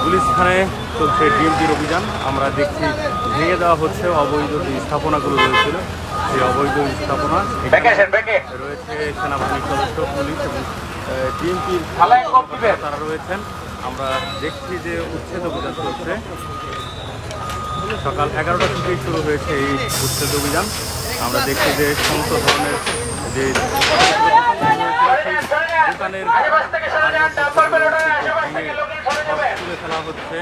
গুলিস্তানে চলছে ডিএমপির অভিযান। আমরা দেখছি ভেঙে দেওয়া হচ্ছে অবৈধ যে স্থাপনাগুলো রয়েছিল, সেই অবৈধ স্থাপনা রয়েছে সেনাবাহিনীর সদস্য, পুলিশ এবং ডিএমপির তারা রয়েছেন। আমরা দেখছি যে উচ্ছেদ অভিযান চলছে। সকাল 11টা থেকেই শুরু হয়েছে এই উচ্ছেদ অভিযান। আমরা দেখছি যে সমস্ত ধরনের যে দোকানের তুলে ফেলা হচ্ছে।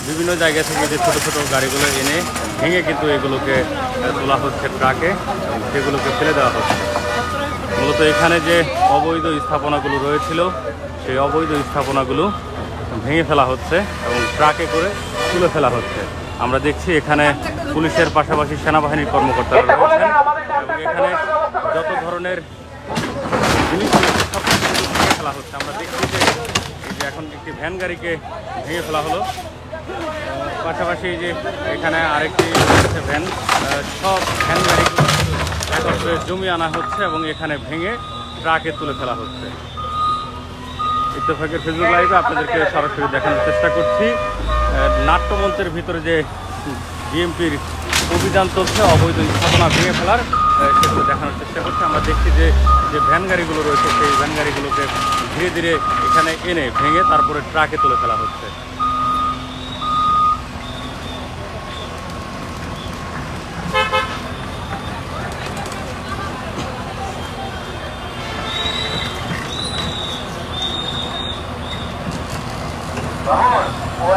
বিভিন্ন জায়গা থেকে যে ছোট ছোট গাড়িগুলো এনে ভেঙে কিন্তু এগুলোকে তোলা হচ্ছে ট্রাকে এবং সেগুলোকে ফেলে দেওয়া হচ্ছে। মূলত এখানে যে অবৈধ স্থাপনাগুলো রয়েছিল সেই অবৈধ স্থাপনাগুলো ভেঙে ফেলা হচ্ছে এবং ট্রাকে করে তুলে ফেলা হচ্ছে। আমরা দেখছি এখানে পুলিশের পাশাপাশি সেনাবাহিনীর কর্মকর্তারা রয়েছেন এবং এখানে যত ধরনের জিনিস সব ভেঙে ফেলা হচ্ছে। আমরা দেখছি যে এই যে এখন একটি ভ্যান গাড়িকে ভেঙে ফেলা হলো, পাশাপাশি যে এখানে আরেকটি ভ্যান, সব ভ্যান গাড়িগুলো একত্রে জমিয়ে আনা হচ্ছে এবং এখানে ভেঙে ট্রাকে তুলে ফেলা হচ্ছে। ইত্তেফাকের ফেসবুক লাইভে আপনাদেরকে সরাসরি দেখানোর চেষ্টা করছি নাট্যমঞ্চের ভিতরে যে ডিএমপির অভিযান চলছে অবৈধ স্থাপনা ভেঙে ফেলার, সেগুলো দেখানোর চেষ্টা করছি। আমরা দেখছি যে যে ভ্যান গাড়িগুলো রয়েছে সেই ভ্যান গাড়িগুলোকে ধীরে ধীরে এখানে এনে ভেঙে তারপরে ট্রাকে তুলে ফেলা হচ্ছে।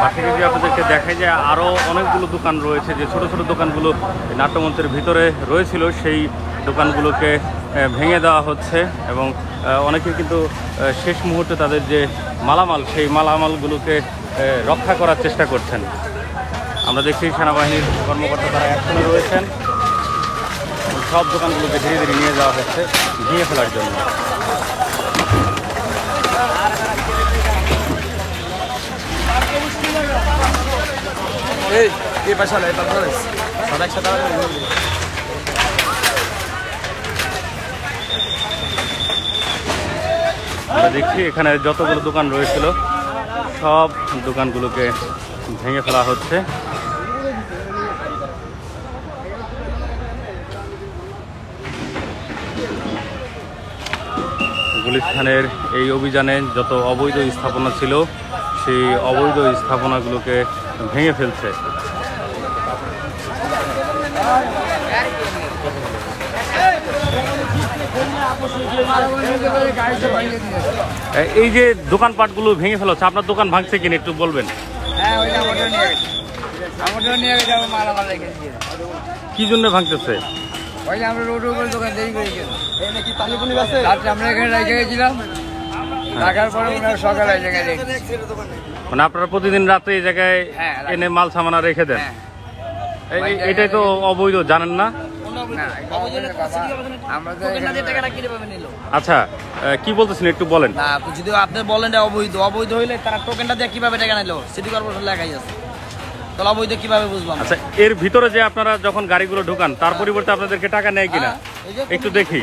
পাশে যদি আপনাদেরকে দেখায় যে আরও অনেকগুলো দোকান রয়েছে, যে ছোট ছোট দোকানগুলো নাট্যমঞ্চের ভিতরে রয়েছিল সেই দোকানগুলোকে ভেঙে দেওয়া হচ্ছে এবং অনেকে কিন্তু শেষ মুহূর্তে তাদের যে মালামাল সেই মালামালগুলোকে রক্ষা করার চেষ্টা করছেন। আমরা দেখছি সেনাবাহিনীর কর্মকর্তা তারা অ্যাকশনে রয়েছেন, সব দোকানগুলোকে ধীরে ধীরে নিয়ে যাওয়া হচ্ছে ভেঙে ফেলার জন্য। আমরা দেখছি এখানে যতগুলো দোকান রয়েছিল সব দোকানগুলোকে ভেঙে ফেলা হচ্ছে। গুলিস্তানের এই অভিযানে যত অবৈধ স্থাপনা ছিল সেই অবৈধ স্থাপনাগুলোকে ভেঙে ফেলছে। এই যে দোকানপাটগুলো ভেঙে ফেলা হচ্ছে, আপনার দোকান ভাঙছে কিনা একটু বলবেন? কি জন্য ভাঙতেছে? মানে আপনারা প্রতিদিন রাতে এই জায়গায় এনে মাল সামানা রেখে দেন, এটাই তো অবৈধ, জানেন না? আচ্ছা, কি বলতেছেন একটু বলেন। যদি আপনি বলেন অবৈধ, অবৈধ হইলে তারা টোকেনটা দিয়ে কিভাবে টাকা নিল? সিটি কর্পোরেশন লেখাই আছে, তাহলে অবৈধ কিভাবে বুঝলাম? আচ্ছা, এর ভিতরে যে আপনারা যখন গাড়িগুলো ঢুকান তার পরিবর্তে আপনাদেরকে টাকা নেয় কিনা একটু দেখি।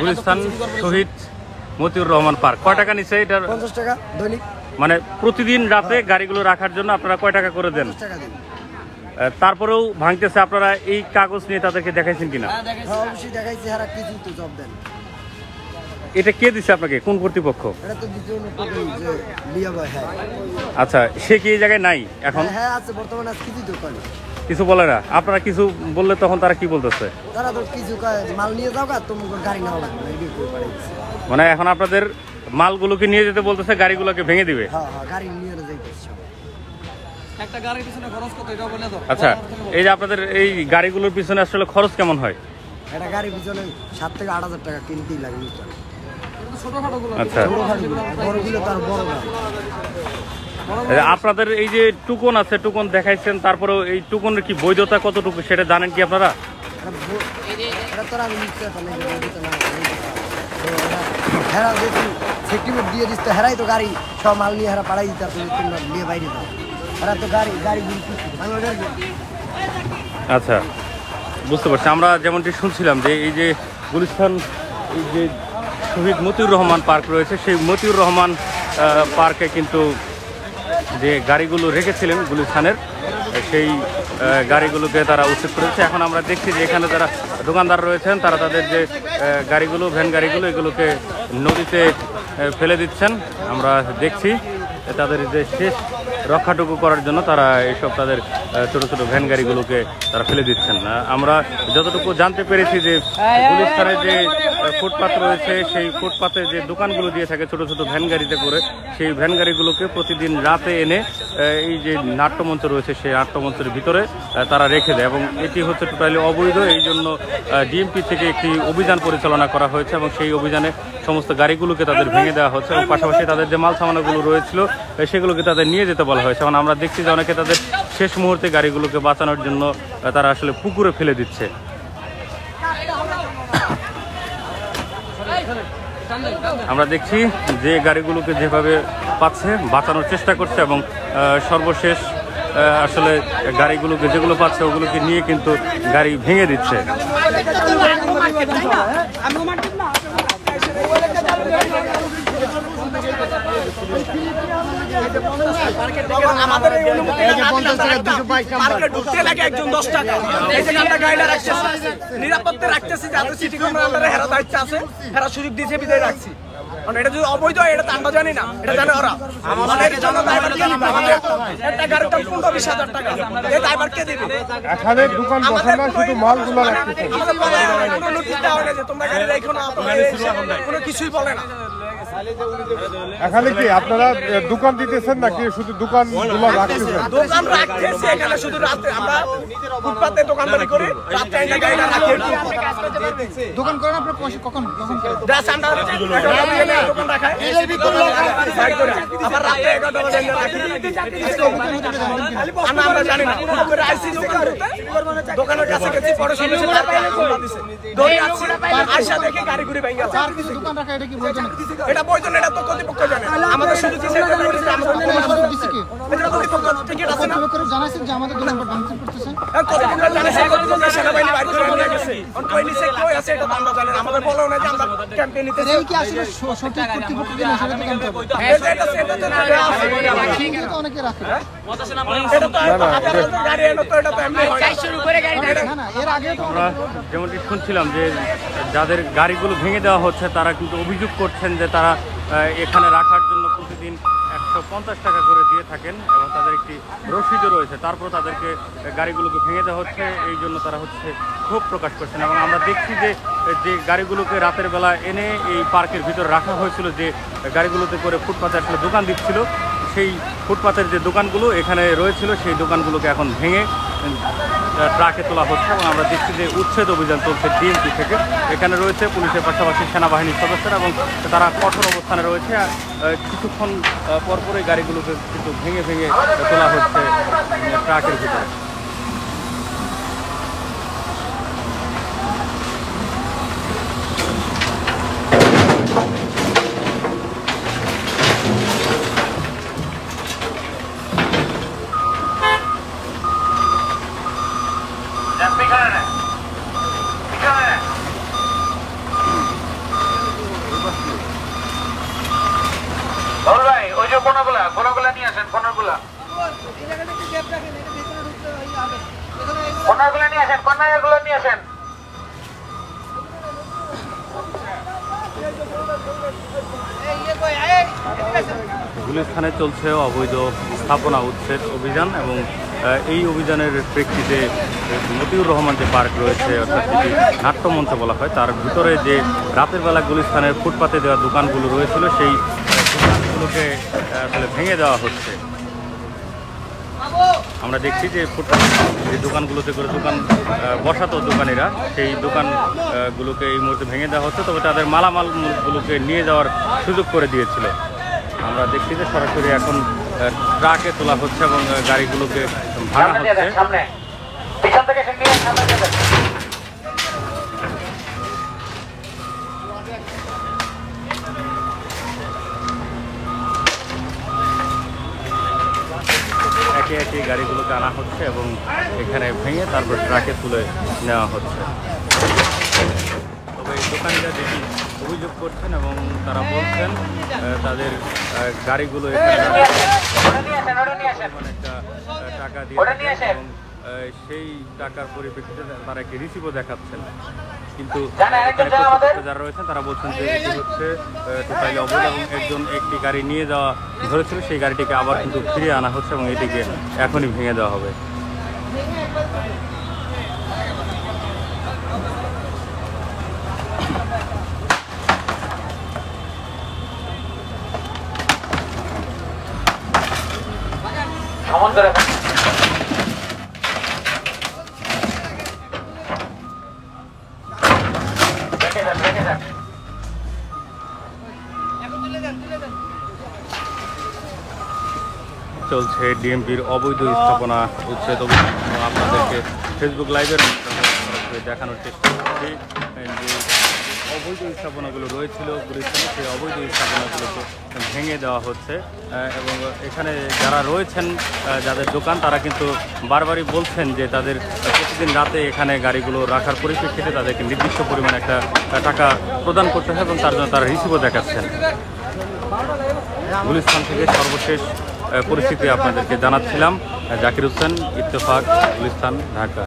গুলিস্তান শহীদ মতিউর রহমান পার্ক, কয় টাকা নিচ্ছে এটার? 50 টাকা দৈনিক। মানে প্রতিদিন রাতে গাড়িগুলো রাখার জন্য আপনারা কয় টাকা করে দেন? তারপরেও ভাঙতেছে, আপনারা এই কাগজ নিয়ে তাদেরকে দেখাইছেন কিনা? এটা কে দিচ্ছে আপনাকে, কোন কর্তৃপক্ষ? আচ্ছা, সে কি এই জায়গায় নাই এখন? কিছু বলে না? আপনারা কিছু বললে তখন তারা কি বলতেছে? মানে এখন আপনাদের মালগুলোকে নিয়ে যেতে বলতেছে, গাড়িগুলোকে ভেঙে দিবে। আচ্ছা, এই যে আপনাদের এই গাড়িগুলোর পিছনে আসলে খরচ কেমন হয়? একটা গাড়ির পিছনে 7 থেকে 8 হাজার টাকা কিনতেই লাগে। আচ্ছা, আপনাদের এই যে টুকন আছে, টুকন দেখাইছেন, তারপরেও এই টুকনের কি বৈধতা কতটুকু সেটা জানেন কি আপনারা? দিয়ে দিচ্ছে, হেরাই তো গাড়ি সব মাল নিয়ে হেরা পাড়াই দিতে নিয়ে বাইরে দাও, হেরা তো গাড়ি আচ্ছা, বুঝতে পারছি। আমরা যেমনটি শুনছিলাম যে এই যে গুলিস্তান, এই যে শহীদ মতিউর রহমান পার্ক রয়েছে, সেই মতিউর রহমান পার্কে কিন্তু যে গাড়িগুলো রেখেছিলেন গুলিস্তানের, সেই গাড়িগুলোকে তারা উচ্ছেদ করেছে। এখন আমরা দেখছি যে এখানে যারা দোকানদার রয়েছেন তারা তাদের যে গাড়িগুলো, ভ্যান গাড়িগুলো, এগুলোকে নদীতে ফেলে দিচ্ছেন। আমরা দেখছি তাদের যে শেষ রক্ষাটুকু করার জন্য তারা এইসব তাদের ছোট ছোট ভ্যান গাড়িগুলোকে তারা ফেলে দিচ্ছেন। আমরা যতটুকু জানতে পেরেছি যে গুলিস্তানের যে ফুটপাত রয়েছে, সেই ফুটপাতে যে দোকানগুলো দিয়ে থাকে ছোট ছোট ভ্যান গাড়িতে করে, সেই ভ্যান গাড়িগুলোকে প্রতিদিন রাতে এনে এই যে নাট্যমঞ্চ রয়েছে সেই নাট্যমঞ্চের ভিতরে তারা রেখে দেয় এবং এটি হচ্ছে টোটালি অবৈধ। এই জন্য ডিএমপি থেকে একটি অভিযান পরিচালনা করা হয়েছে এবং সেই অভিযানে সমস্ত গাড়িগুলোকে তাদের ভেঙে দেওয়া হচ্ছে এবং পাশাপাশি তাদের যে মাল সামানাগুলো রয়েছিল সেগুলোকে তাদের নিয়ে যেতে বলা হয়েছে। এবং আমরা দেখছি যে অনেকে তাদের শেষ মুহূর্তে গাড়িগুলোকে বাঁচানোর জন্য তারা আসলে পুকুরে ফেলে দিচ্ছে। আমরা দেখছি যে গাড়িগুলোকে যেভাবে পাচ্ছে বাঁচানোর চেষ্টা করছে এবং সর্বশেষ আসলে গাড়িগুলোকে যেগুলো পাচ্ছে ওগুলোকে নিয়ে কিন্তু গাড়ি ভেঙে দিচ্ছে। নিরাপত্তা রাখতেছি, যাদের সিটি কর্পোরেশনের হেরা দায়িত্ব আছে, হেরা সুযোগ দিয়েছে বিদায় রাখছি। এটা যদি অবৈধ, এটা তো আমরা জানি না, এটা জানে ওরা। আমাদের জন্য ড্রাইভার কে দিবে? আমাদের একটা গাড়ির দাম 15-20 হাজার টাকা, এই ড্রাইভার কে দিবে? এখানে দোকান বসানো শুধু মালগুলো রাখতেছে, আমাদের বলে কোনো নোটিশ দেওয়া হয় না যে তোমরা গাড়ি রাখো না, কোনো কিছুই বলে না। এখানে কি আপনারা দোকান দিতেছেন নাকি শুধু দোকান গুলো রাখতেছেন? দোকান রাখতেছি এখানে, শুধু রাতে আমরা ফুটপাতে দোকানদারি করি, রাতে এনে গাড়িটা রাখি। দোকান করেন আপনার কখন দাস আমরা দোকান রাখাই, সাইড করে আবার রাতে 11টা বাজে এনে রাখি। আমরা জানি না, ফোন করে আইসি দোকানের কাছে গেছি, পরে শুনেছি দৌড়ে আসছি, আয়সা দেখে গাড়ি ঘুরে ভেঙে গেছে। দোকান রাখা এটা কি বৈধ না? এটা বৈধ না, এটা তো কর্তৃপক্ষ জানে। আমাদের শুধু দিছে এটা বলেছে, আমাদের এটা কর্তৃপক্ষ টিকিট আছে না, করে জানাইছেন যে আমাদের দোকান ভাঙচুর করতেছে। কর্তৃপক্ষ জানাইছে, কর্তৃপক্ষ সেনাবাহিনী বাইরে করে নিয়ে গেছে। অন কই নিছে, কই আছে এটা আমরা জানি না, আমাদের বলাও না যে আমরা ক্যাম্পে নিতেছি। এই কি আসলে সঠিক কর্তৃপক্ষ কিনা সেটা তো জানতে হবে। এটা তো কিন্তু অনেকে রাখে এটা তো গাড়ি এলো তো, এটা তো এমনি হয় না। না, এর আগে তো আমরা যেমনটি শুনছিলাম যে যাদের গাড়িগুলো ভেঙে দেওয়া হচ্ছে তারা কিন্তু অভিযোগ করছেন যে তারা এখানে রাখার জন্য প্রতিদিন 150 টাকা করে দিয়ে থাকেন এবং তাদের একটি রসিদও রয়েছে, তারপর তাদেরকে গাড়িগুলোকে ভেঙে দেওয়া হচ্ছে। এই জন্য তারা ক্ষোভ প্রকাশ করছেন এবং আমরা দেখছি যে গাড়িগুলোকে রাতের বেলা এনে এই পার্কের ভিতরে রাখা হয়েছিল, যে গাড়িগুলোতে করে ফুটপাতে আসলে দোকান দিচ্ছিল, সেই ফুটপাতের যে দোকানগুলো এখানে রয়েছিল সেই দোকানগুলোকে এখন ভেঙে ট্রাকে তোলা হচ্ছে এবং আমরা দেখছি যে উচ্ছেদ অভিযান চলছে ডিএমপি থেকে। এখানে রয়েছে পুলিশের পাশাপাশি সেনাবাহিনীর সদস্যরা এবং তারা কঠোর অবস্থানে রয়েছে। কিছুক্ষণ পরপরই গাড়িগুলোকে কিন্তু ভেঙে ভেঙে তোলা হচ্ছে ট্রাকের ভিতরে। কোনগুলা নিয়ে আসেন, কোনগুলা নিয়ে আসেন। গুলিস্তানে চলছে অবৈধ স্থাপনা উচ্ছেদ অভিযান এবং এই অভিযানের প্রেক্ষিতে মতিউর রহমান যে পার্ক রয়েছে, অর্থাৎ যেটি নাট্যমঞ্চ বলা হয়, তার ভিতরে যে রাতের বেলা গুলিস্তানের ফুটপাতে দেওয়া দোকানগুলো রয়েছিল সেই দোকানগুলোকে আসলে ভেঙে দেওয়া হচ্ছে। আমরা দেখছি যে ফুটপাতে যে দোকানগুলোতে করে দোকান বসাতো দোকানিরা, সেই দোকানগুলোকে এই মুহূর্তে ভেঙে দেওয়া হচ্ছে, তবে তাদের মালামালগুলোকে নিয়ে যাওয়ার সুযোগ করে দিয়েছিল। আমরা দেখছি যে সরাসরি এখন ট্রাকে তোলা হচ্ছে এবং গাড়িগুলোকে ভাঙা সামনে দিয়ে হচ্ছে। দেন, সামনে পিছন থেকে এসে নিয়ে সামনে দিয়ে দেন। একে একে গাড়িগুলোকে আনা হচ্ছে এবং এখানে ভেঙে তারপর ট্রাকে তুলে নেওয়া হচ্ছে। তবে এই দোকানিরা যেটি অভিযোগ করছেন এবং তারা বলছেন তাদের গাড়িগুলো এখানে ওটা নিয়ে আসেন, ওটা নিয়ে আসেন। একটা টাকা দিয়ে ওটা নিয়ে থাকেন আসেন। এবং সেই টাকার পরিপ্রেক্ষিতে তারা একটি রিসিভও দেখাচ্ছেন, কিন্তু জানেন, একজন এখানে জানেন আমাদের? প্রত্যেকটা যারা রয়েছেন তারা বলছেন যে এটি হচ্ছে টোটালি অবৈধ এবং একজন একটি গাড়ি নিয়ে যাওয়া ধরেছিল সেই গাড়িটিকে আবার কিন্তু ফিরিয়ে আনা হচ্ছে এবং এটিকে এখনই ভেঙে দেওয়া হবে। ভ্রমণ করে দেন। রেখে দেন, রেখে দেন। চলছে ডিএমপির অবৈধ স্থাপনা উচ্ছেদ অভিযান। আপনাদেরকে ফেসবুক লাইভের মাধ্যমে দেখানোর চেষ্টা করছি যে অবৈধ স্থাপনাগুলো রয়েছিল গুলিস্তানে, সেই অবৈধ স্থাপনাগুলোকে ভেঙে দেওয়া হচ্ছে এবং এখানে যারা রয়েছেন যাদের দোকান তারা কিন্তু বারবারই বলছেন যে তাদের প্রতিদিন রাতে এখানে গাড়িগুলো রাখার পরিপ্রেক্ষিতে তাদেরকে নির্দিষ্ট পরিমাণ একটা টাকা প্রদান করতে হয় এবং তার জন্য তারা রিসিভও দেখাচ্ছেন। গুলিস্তান থেকে সর্বশেষ পরিস্থিতি আপনাদেরকে জানাচ্ছিলাম। জাকির হোসেন, ইত্তেফাক, গুলিস্তান, ঢাকা।